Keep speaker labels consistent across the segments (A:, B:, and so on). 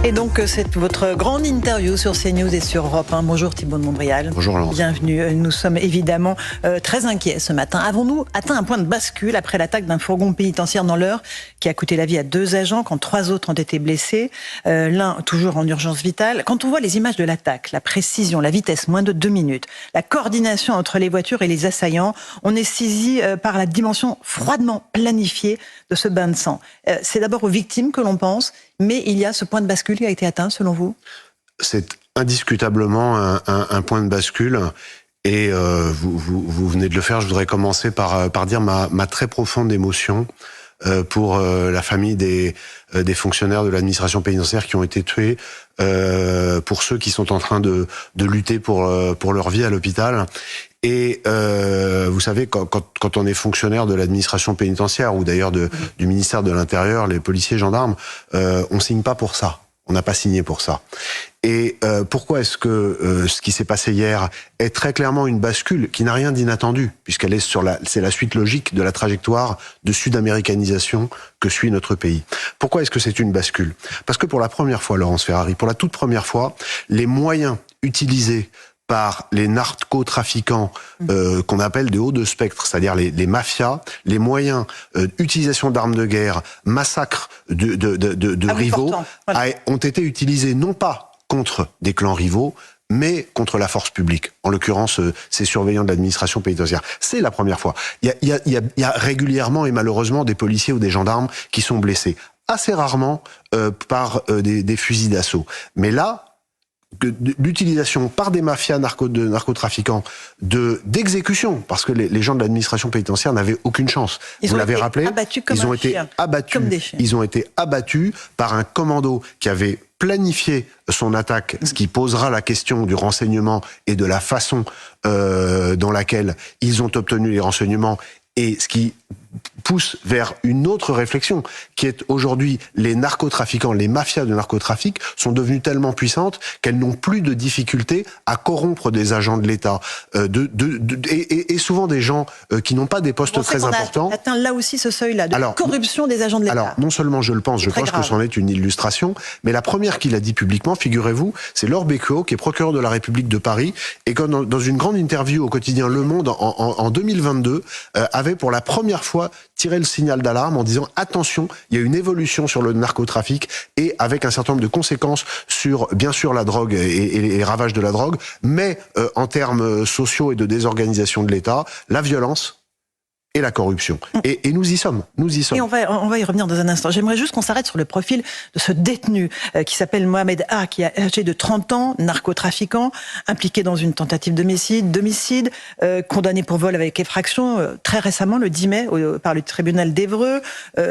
A: Et donc, c'est votre grande interview sur CNews et sur Europe 1. Bonjour Thibault de Montbrial.
B: Bonjour Laurence.
A: Bienvenue. Nous sommes évidemment très inquiets ce matin. Avons-nous atteint un point de bascule après l'attaque d'un fourgon pénitentiaire dans l'Eure qui a coûté la vie à 2 agents quand 3 autres ont été blessés, l'un toujours en urgence vitale. Quand on voit les images de l'attaque, la précision, la vitesse, moins de 2 minutes, la coordination entre les voitures et les assaillants, on est saisi par la dimension froidement planifiée de ce bain de sang. C'est d'abord aux victimes que l'on pense, mais il y a ce point de bascule qui a été atteint, selon vous?
B: C'est indiscutablement un point de bascule. Et vous venez de le faire. Je voudrais commencer par dire ma très profonde émotion pour la famille des fonctionnaires de l'administration pénitentiaire qui ont été tués, pour ceux qui sont en train de lutter pour leur vie à l'hôpital. Et vous savez, quand on est fonctionnaire de l'administration pénitentiaire ou d'ailleurs du ministère de l'Intérieur, les policiers, gendarmes, on signe pas pour ça. On n'a pas signé pour ça. Et pourquoi est-ce que ce qui s'est passé hier est très clairement une bascule qui n'a rien d'inattendu, puisqu'elle est c'est la suite logique de la trajectoire de sud-américanisation que suit notre pays. Pourquoi est-ce que c'est une bascule? Parce que pour la première fois, Laurence Ferrari, pour la toute première fois, les moyens utilisés par les narcotrafiquants qu'on appelle des hauts de spectre, c'est-à-dire les mafias, les moyens d'utilisation d'armes de guerre, massacre de rivaux, voilà, ont été utilisés non pas contre des clans rivaux, mais contre la force publique, en l'occurrence ces surveillants de l'administration pénitentiaire. C'est la première fois. Il y a régulièrement et malheureusement des policiers ou des gendarmes qui sont blessés, assez rarement par des fusils d'assaut. Mais là, l'utilisation par des mafias de narcotrafiquants d'exécution, parce que les gens de l'administration pénitentiaire n'avaient aucune chance. Vous l'avez rappelé, ils ont été abattus par un commando qui avait planifié son attaque, ce qui posera la question du renseignement et de la façon dans laquelle ils ont obtenu les renseignements, et ce qui pousse vers une autre réflexion, qui est aujourd'hui les narcotrafiquants, les mafias de narcotrafic sont devenues tellement puissantes qu'elles n'ont plus de difficulté à corrompre des agents de l'État, et souvent des gens qui n'ont pas des postes très importants.
A: On atteint là aussi ce seuil-là de corruption des agents de l'État.
B: Alors, non seulement je pense que c'en est une illustration, mais la première qui l'a dit publiquement, figurez-vous, c'est Laure Becqueau, qui est procureure de la République de Paris, et quand dans une grande interview au quotidien Le Monde en 2022, avait pour la première fois tiré le signal d'alarme en disant attention, il y a une évolution sur le narcotrafic et avec un certain nombre de conséquences sur, bien sûr, la drogue et les ravages de la drogue, mais en termes sociaux et de désorganisation de l'État, la violence et la corruption. Et nous y sommes. Et
A: on va y revenir dans un instant. J'aimerais juste qu'on s'arrête sur le profil de ce détenu qui s'appelle Mohamed A, qui est âgé de 30 ans, narcotrafiquant, impliqué dans une tentative d'homicide, condamné pour vol avec effraction très récemment, le 10 mai, par le tribunal d'Évreux.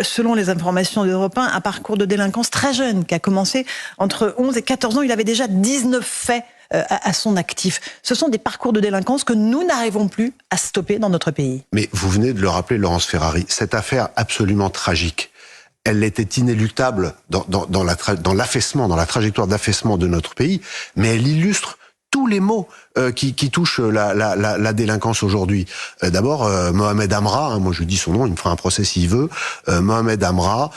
A: Selon les informations d'Europe 1, un parcours de délinquance très jeune qui a commencé entre 11 et 14 ans. Il avait déjà 19 faits à son actif. Ce sont des parcours de délinquance que nous n'arrivons plus à stopper dans notre pays.
B: Mais vous venez de le rappeler, Laurence Ferrari, cette affaire absolument tragique, elle était inéluctable dans l'affaissement, dans la trajectoire d'affaissement de notre pays, mais elle illustre tous les maux qui touchent la délinquance aujourd'hui. D'abord, Mohamed Amra, moi je dis son nom, il me fera un procès s'il veut. Mohamed Amra,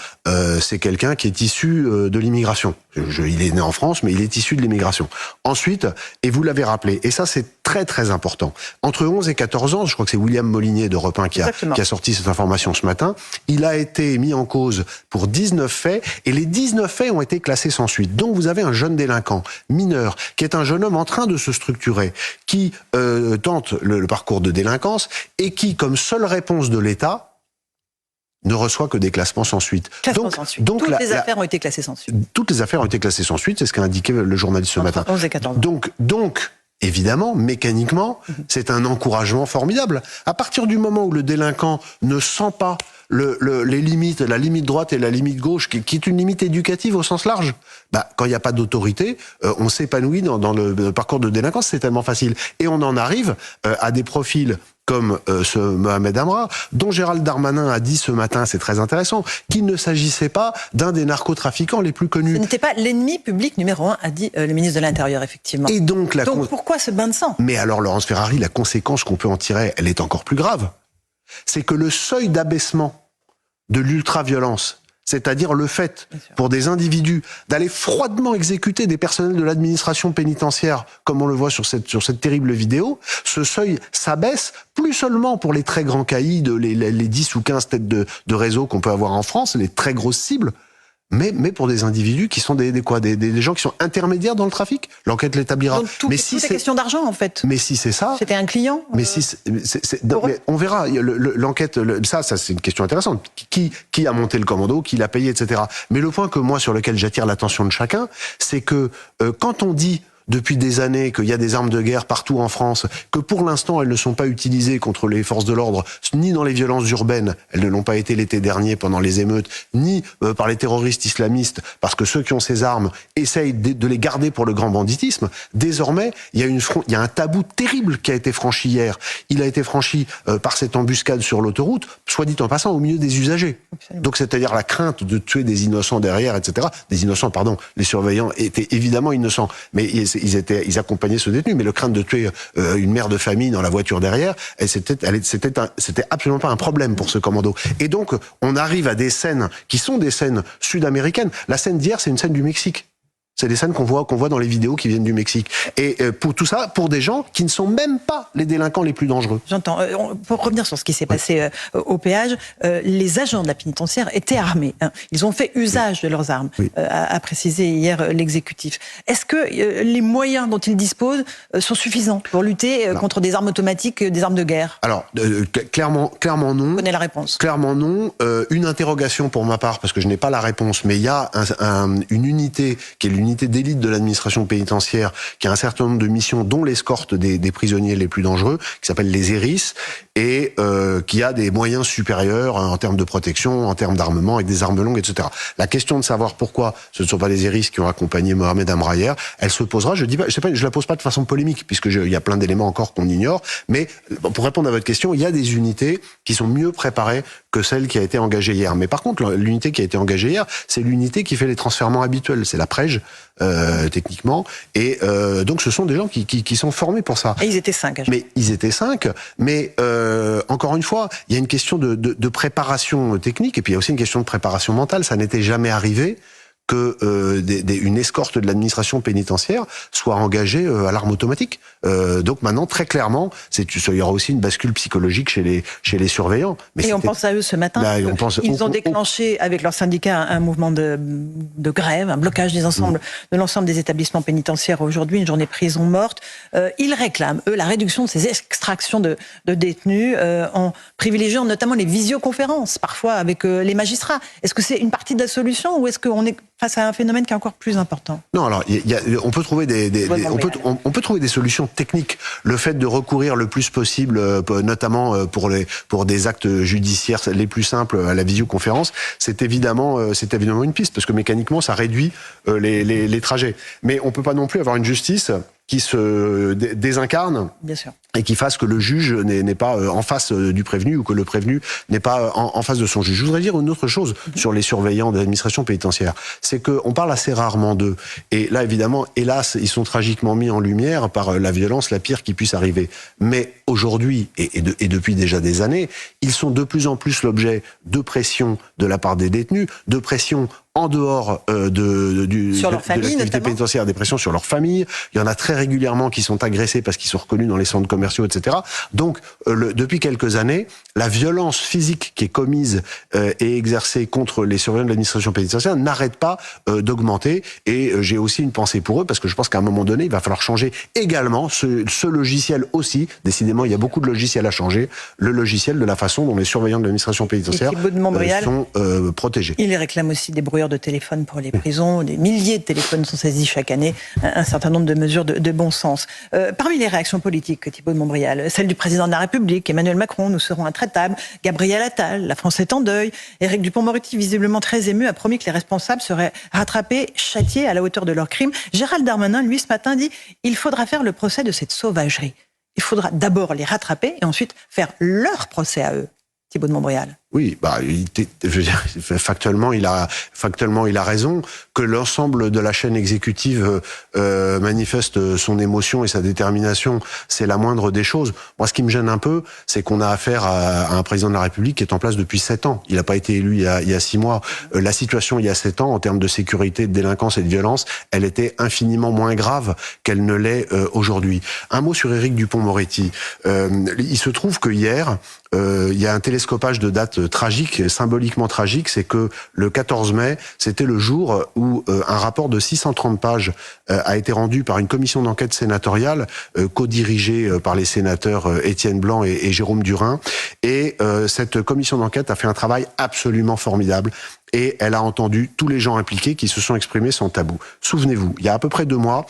B: c'est quelqu'un qui est issu de l'immigration. Il est né en France, mais il est issu de l'immigration. Ensuite, et vous l'avez rappelé, et ça c'est très très important, entre 11 et 14 ans, je crois que c'est William Molinier d'Europe 1 qui a sorti cette information ce matin, il a été mis en cause pour 19 faits, et les 19 faits ont été classés sans suite. Donc vous avez un jeune délinquant, mineur, qui est un jeune homme en train de se structurer, qui tente le parcours de délinquance, et qui, comme seule réponse de l'État, ne reçoit que des classements sans suite.
A: Donc toutes les affaires ont été classées sans suite.
B: Toutes les affaires ont été classées sans suite, c'est ce qu'a indiqué le journaliste ce matin.
A: 11 et 14 ans.
B: Donc, évidemment, mécaniquement, c'est un encouragement formidable. À partir du moment où le délinquant ne sent pas les limites, la limite droite et la limite gauche, qui est une limite éducative au sens large, quand il n'y a pas d'autorité, on s'épanouit dans le parcours de délinquance, c'est tellement facile. Et on en arrive à des profils comme ce Mohamed Amra, dont Gérald Darmanin a dit ce matin, c'est très intéressant, qu'il ne s'agissait pas d'un des narcotrafiquants les plus connus.
A: Ce n'était pas l'ennemi public numéro 1, a dit le ministre de l'Intérieur, effectivement.
B: Et donc
A: pourquoi ce bain de sang?
B: Mais alors, Laurence Ferrari, la conséquence qu'on peut en tirer, elle est encore plus grave. C'est que le seuil d'abaissement de l'ultra-violence C'est-à-dire le fait pour des individus d'aller froidement exécuter des personnels de l'administration pénitentiaire, comme on le voit sur cette terrible vidéo, ce seuil s'abaisse plus seulement pour les très grands caïds, les 10 ou 15 têtes de réseau qu'on peut avoir en France, les très grosses cibles, mais pour des individus qui sont des gens qui sont intermédiaires dans le trafic. L'enquête l'établira.
A: Donc tout est question d'argent en fait.
B: Mais si c'est ça,
A: c'était un client.
B: Mais mais on verra. L'enquête, ça c'est une question intéressante. Qui a monté le commando, qui l'a payé, etc. Mais le point sur lequel j'attire l'attention de chacun, c'est que quand on dit depuis des années qu'il y a des armes de guerre partout en France, que pour l'instant elles ne sont pas utilisées contre les forces de l'ordre, ni dans les violences urbaines, elles ne l'ont pas été l'été dernier pendant les émeutes, ni par les terroristes islamistes, parce que ceux qui ont ces armes essayent de les garder pour le grand banditisme. Désormais, il y a un tabou terrible qui a été franchi hier. Il a été franchi par cette embuscade sur l'autoroute, soit dit en passant, au milieu des usagers. Absolument. Donc c'est-à-dire la crainte de tuer des innocents derrière, etc. Des innocents, pardon, les surveillants étaient évidemment innocents, mais ils accompagnaient ce détenu, mais le crainte de tuer une mère de famille dans la voiture derrière, c'était absolument pas un problème pour ce commando. Et donc, on arrive à des scènes qui sont des scènes sud-américaines. La scène d'hier, c'est une scène du Mexique. C'est des scènes qu'on voit dans les vidéos qui viennent du Mexique. Et pour tout ça, pour des gens qui ne sont même pas les délinquants les plus dangereux.
A: J'entends. Pour revenir sur ce qui s'est passé au péage, les agents de la pénitentiaire étaient armés. Hein. Ils ont fait usage de leurs armes, a précisé hier l'exécutif. Est-ce que les moyens dont ils disposent sont suffisants pour lutter contre des armes automatiques, des armes de guerre?
B: Alors, clairement non.
A: Vous connaissez la réponse?
B: Clairement non. Une interrogation pour ma part, parce que je n'ai pas la réponse, mais il y a une unité qui est l'unité d'élite de l'administration pénitentiaire, qui a un certain nombre de missions, dont l'escorte des prisonniers les plus dangereux, qui s'appelle les ERIS, et qui a des moyens supérieurs en termes de protection, en termes d'armement, avec des armes longues, etc. La question de savoir pourquoi ce ne sont pas les ERIS qui ont accompagné Mohamed Amrayer, elle se posera. Je la pose pas de façon polémique, puisque il y a plein d'éléments encore qu'on ignore, mais pour répondre à votre question, il y a des unités qui sont mieux préparées que celle qui a été engagée hier. Mais par contre, l'unité qui a été engagée hier, c'est l'unité qui fait les transfèrements habituels. C'est la PREJ, techniquement. Et donc, ce sont des gens qui sont formés pour ça.
A: Et ils étaient 5.
B: Mais ils étaient 5. Mais encore une fois, il y a une question de préparation technique, et puis il y a aussi une question de préparation mentale. Ça n'était jamais arrivé que une escorte de l'administration pénitentiaire soit engagée à l'arme automatique. Donc maintenant, très clairement, il y aura aussi une bascule psychologique chez les surveillants. Mais
A: et on pense à eux ce matin. Là, ils ont déclenché avec leur syndicat un mouvement de grève, un blocage de l'ensemble des établissements pénitentiaires aujourd'hui, une journée prison morte. Ils réclament, eux, la réduction de ces extractions de détenus en privilégiant notamment les visioconférences, parfois avec les magistrats. Est-ce que c'est une partie de la solution ou est-ce qu'on est face à un phénomène qui est encore plus important?
B: Non, alors on peut trouver on peut trouver des solutions techniques. Le fait de recourir le plus possible, notamment pour des actes judiciaires les plus simples, à la visioconférence, c'est évidemment une piste, parce que mécaniquement ça réduit les trajets. Mais on peut pas non plus avoir une justice qui se désincarne.
A: Bien sûr.
B: Et qui fasse que le juge n'est pas en face du prévenu, ou que le prévenu n'est pas en face de son juge. Je voudrais dire une autre chose sur les surveillants de l'administration pénitentiaire. C'est qu'on parle assez rarement d'eux. Et là, évidemment, hélas, ils sont tragiquement mis en lumière par la violence la pire qui puisse arriver. Mais aujourd'hui, et depuis déjà des années, ils sont de plus en plus l'objet de pression de la part des détenus, de pression en dehors de l'activité pénitentiaire, des pressions sur leur famille. Il y en a très régulièrement qui sont agressés parce qu'ils sont reconnus dans les centres commerciaux, etc. Donc, depuis quelques années, la violence physique qui est commise et exercée contre les surveillants de l'administration pénitentiaire n'arrête pas d'augmenter. Et j'ai aussi une pensée pour eux, parce que je pense qu'à un moment donné, il va falloir changer également ce logiciel aussi. Décidément, il y a beaucoup de logiciels à changer. Le logiciel de la façon dont les surveillants de l'administration pénitentiaire sont protégés.
A: Il réclame aussi des brouilleurs de téléphone pour les prisons. Des milliers de téléphones sont saisis chaque année. Un certain nombre de mesures de bon sens. Parmi les réactions politiques, Thibault de Montbrial, celle du président de la République, Emmanuel Macron, nous serons intraitables. Gabriel Attal, la France est en deuil. Éric Dupond-Moretti, visiblement très ému, a promis que les responsables seraient rattrapés, châtiés à la hauteur de leurs crimes. Gérald Darmanin, lui, ce matin, dit « Il faudra faire le procès de cette sauvagerie. Il faudra d'abord les rattraper et ensuite faire leur procès à eux. » Thibault de Montbrial.
B: Oui, je veux dire, factuellement, il a raison. Que l'ensemble de la chaîne exécutive manifeste son émotion et sa détermination, c'est la moindre des choses. Moi, ce qui me gêne un peu, c'est qu'on a affaire à un président de la République qui est en place depuis 7 ans. Il n'a pas été élu il y a 6 mois. La situation il y a 7 ans, en termes de sécurité, de délinquance et de violence, elle était infiniment moins grave qu'elle ne l'est aujourd'hui. Un mot sur Éric Dupond-Moretti. Il se trouve que hier, il y a un télescopage de dates tragique, symboliquement tragique, c'est que le 14 mai, c'était le jour où un rapport de 630 pages a été rendu par une commission d'enquête sénatoriale, co-dirigée par les sénateurs Étienne Blanc et Jérôme Durain. Et cette commission d'enquête a fait un travail absolument formidable. Et elle a entendu tous les gens impliqués qui se sont exprimés sans tabou. Souvenez-vous, il y a à peu près 2 mois,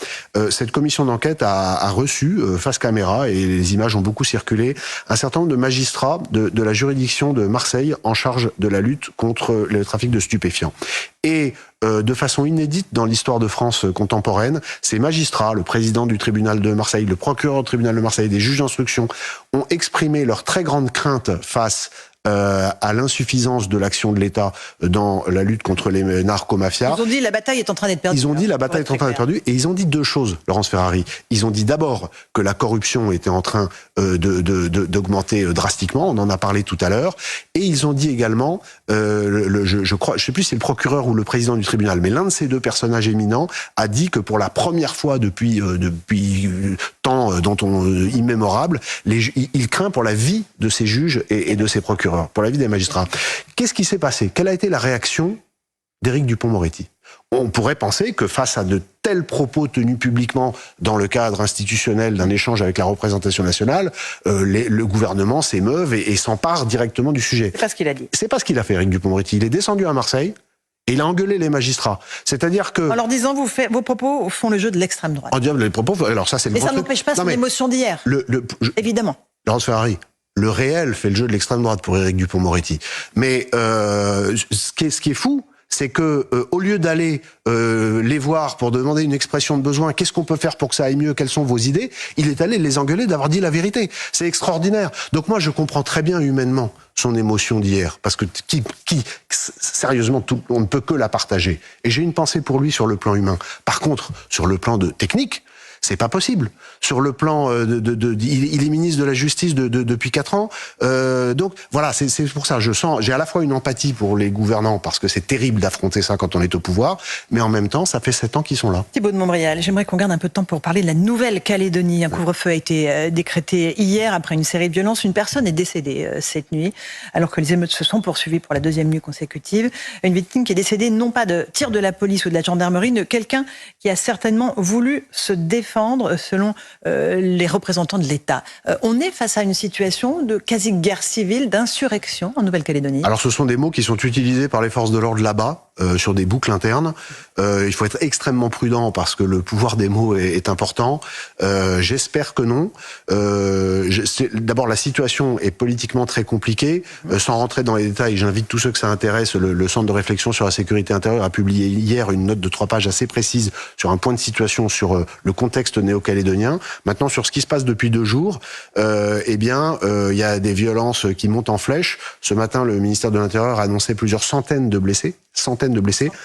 B: cette commission d'enquête a reçu, face caméra, et les images ont beaucoup circulé, un certain nombre de magistrats de la juridiction de Marseille en charge de la lutte contre le trafic de stupéfiants. Et de façon inédite dans l'histoire de France contemporaine, ces magistrats, le président du tribunal de Marseille, le procureur du tribunal de Marseille, des juges d'instruction, ont exprimé leur très grande crainte face à l'insuffisance de l'action de l'État dans la lutte contre les narcomafias.
A: Ils ont dit la bataille est en train d'être perdue.
B: Ils ont dit la bataille est en train d'être perdue, et ils ont dit 2 choses, Laurence Ferrari. Ils ont dit d'abord que la corruption était en train d'augmenter drastiquement, on en a parlé tout à l'heure, et ils ont dit également, je crois, je sais plus si c'est le procureur ou le président du tribunal, mais l'un de ces 2 personnages éminents a dit que pour la première fois depuis temps immémorable, il craint pour la vie de ces juges et de ces procureurs, pour la vie des magistrats. Qu'est-ce qui s'est passé? Quelle a été la réaction d'Éric Dupond-Moretti? On pourrait penser que face à de tels propos tenus publiquement dans le cadre institutionnel d'un échange avec la représentation nationale, le gouvernement s'émeuve et s'empare directement du sujet.
A: C'est pas ce qu'il a dit.
B: C'est pas ce qu'il a fait, Éric Dupond-Moretti. Il est descendu à Marseille et il a engueulé les magistrats. C'est-à-dire que...
A: En leur disant, vos propos font le jeu de l'extrême droite.
B: En disant, les propos... Alors ça, c'est le...
A: Mais ça n'empêche pas son émotion d'hier. Évidemment.
B: Laurence Ferrari, le réel fait le jeu de l'extrême droite pour Éric Dupond-Moretti. Mais ce qui est fou, c'est que au lieu d'aller les voir pour demander une expression de besoin, qu'est-ce qu'on peut faire pour que ça aille mieux, quelles sont vos idées, il est allé les engueuler d'avoir dit la vérité. C'est extraordinaire. Donc moi, je comprends très bien humainement son émotion d'hier, parce que sérieusement, on ne peut que la partager. Et j'ai une pensée pour lui sur le plan humain. Par contre, sur le plan technique, c'est pas possible. Sur le plan il est ministre de la Justice depuis 4 ans. Donc voilà, c'est pour ça. J'ai à la fois une empathie pour les gouvernants parce que c'est terrible d'affronter ça quand on est au pouvoir, mais en même temps, ça fait 7 ans qu'ils sont là.
A: Thibault de Montbrial, j'aimerais qu'on garde un peu de temps pour parler de la Nouvelle-Calédonie. Un couvre-feu a été décrété hier après une série de violences. Une personne est décédée cette nuit, alors que les émeutes se sont poursuivies pour la 2e nuit consécutive. Une victime qui est décédée non pas de tir de la police ou de la gendarmerie, mais de quelqu'un qui a certainement voulu se défendre selon les représentants de l'État. On est face à une situation de quasi-guerre civile, d'insurrection en Nouvelle-Calédonie.
B: Alors ce sont des mots qui sont utilisés par les forces de l'ordre là-bas, sur des boucles internes. Il faut être extrêmement prudent parce que le pouvoir des mots est important. J'espère que non. D'abord, la situation est politiquement très compliquée. Sans rentrer dans les détails, j'invite tous ceux que ça intéresse. Le Centre de réflexion sur la sécurité intérieure a publié hier une note de 3 pages assez précise sur un point de situation sur le contexte néo-calédonien. Maintenant, sur ce qui se passe depuis 2 jours, il y a des violences qui montent en flèche. Ce matin, le ministère de l'Intérieur a annoncé plusieurs centaines de blessés,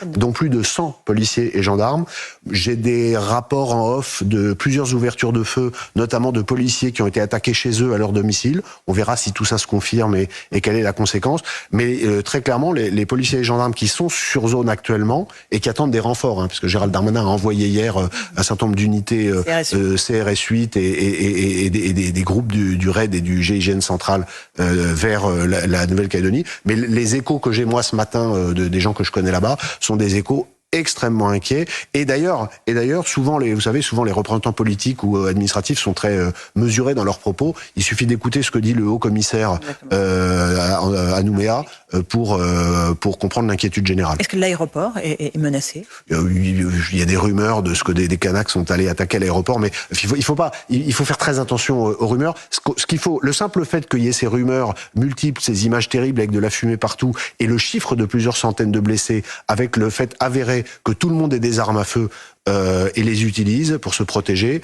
B: dont plus de 100 policiers et gendarmes. J'ai des rapports en off de plusieurs ouvertures de feu, notamment de policiers qui ont été attaqués chez eux à leur domicile. On verra si tout ça se confirme et quelle est la conséquence. Mais très clairement, les policiers et gendarmes qui sont sur zone actuellement et qui attendent des renforts, parce que Gérald Darmanin a envoyé hier un certain nombre d'unités CRS 8 et des groupes du RAID et du GIGN central vers la Nouvelle-Calédonie. Mais les échos que j'ai moi ce matin des gens que je connais là-bas sont des échos extrêmement inquiets. Et d'ailleurs, souvent les représentants politiques ou administratifs sont très mesurés dans leurs propos. Il suffit d'écouter ce que dit le haut commissaire à Nouméa pour comprendre l'inquiétude générale.
A: Est-ce que l'aéroport est menacé?
B: Il y a des rumeurs de ce que des Kanaks sont allés attaquer l'aéroport, mais il faut faire très attention aux rumeurs. Le simple fait qu'il y ait ces rumeurs multiples, ces images terribles avec de la fumée partout, et le chiffre de plusieurs centaines de blessés, avec le fait avéré que tout le monde ait des armes à feu et les utilise pour se protéger,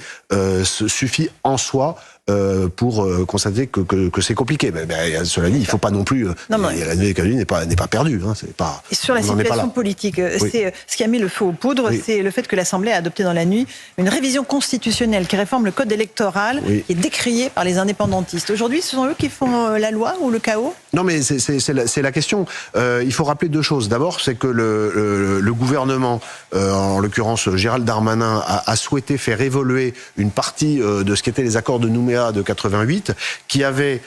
B: suffit en soi pour constater que c'est compliqué. Mais cela dit, il faut pas non plus. La Nouvelle-Calédonie n'est pas perdue. Hein, c'est pas.
A: Et sur la situation politique, c'est ce qui a mis le feu aux poudres, c'est le fait que l'Assemblée a adopté dans la nuit une révision constitutionnelle qui réforme le code électoral, qui est décriée par les indépendantistes. Aujourd'hui, ce sont eux qui font la loi ou le chaos?
B: Non, mais c'est la question. Il faut rappeler deux choses. D'abord, c'est que le gouvernement, en l'occurrence Gérald Darmanin, a souhaité faire évoluer une partie de ce qu'étaient les accords de Nouméa de 88, qui avait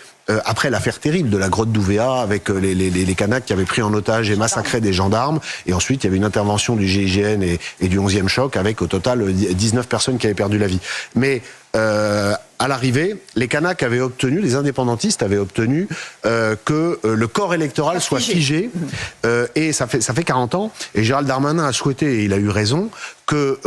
B: après l'affaire terrible de la grotte d'Ouvéa, avec les Kanaks qui avaient pris en otage et massacré des gendarmes, et ensuite il y avait une intervention du GIGN et du 11e choc, avec au total 19 personnes qui avaient perdu la vie. Mais à l'arrivée, les Kanaks avaient obtenu, les indépendantistes avaient obtenu que le corps électoral soit figé, et ça fait 40 ans, et Gérald Darmanin a souhaité, et il a eu raison, que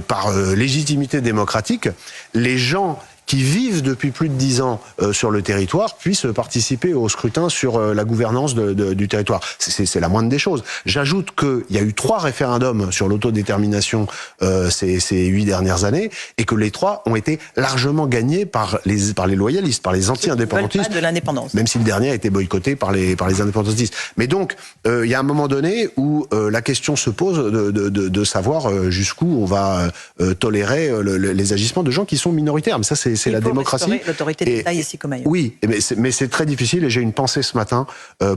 B: par légitimité démocratique, les gens qui vivent depuis plus de 10 ans sur le territoire puissent participer au scrutin sur la gouvernance du territoire. C'est la moindre des choses. J'ajoute qu'il y a eu 3 référendums sur l'autodétermination ces 8 dernières années, et que les 3 ont été largement gagnés par les loyalistes, par les anti-indépendantistes.
A: De l'indépendance.
B: Même si le dernier a été boycotté par les indépendantistes. Mais donc, il y a un moment donné où la question se pose de savoir jusqu'où on va tolérer les agissements de gens qui sont minoritaires. Mais ça, c'est la démocratie.
A: L'autorité de l'État ici comme ailleurs.
B: Oui, mais c'est très difficile, et j'ai une pensée ce matin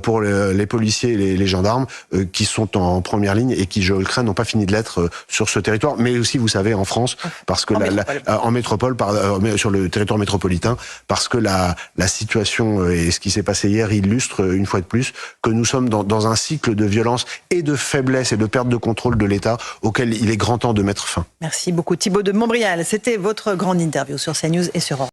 B: pour les policiers et les gendarmes qui sont en première ligne et qui, je le crains, n'ont pas fini de l'être sur ce territoire, mais aussi, vous savez, en France, parce que en métropole, sur le territoire métropolitain, parce que la situation et ce qui s'est passé hier illustre une fois de plus que nous sommes dans un cycle de violence et de faiblesse et de perte de contrôle de l'État auquel il est grand temps de mettre fin.
A: Merci beaucoup Thibault de Montbrial. C'était votre grande interview sur CNews et sur Europe.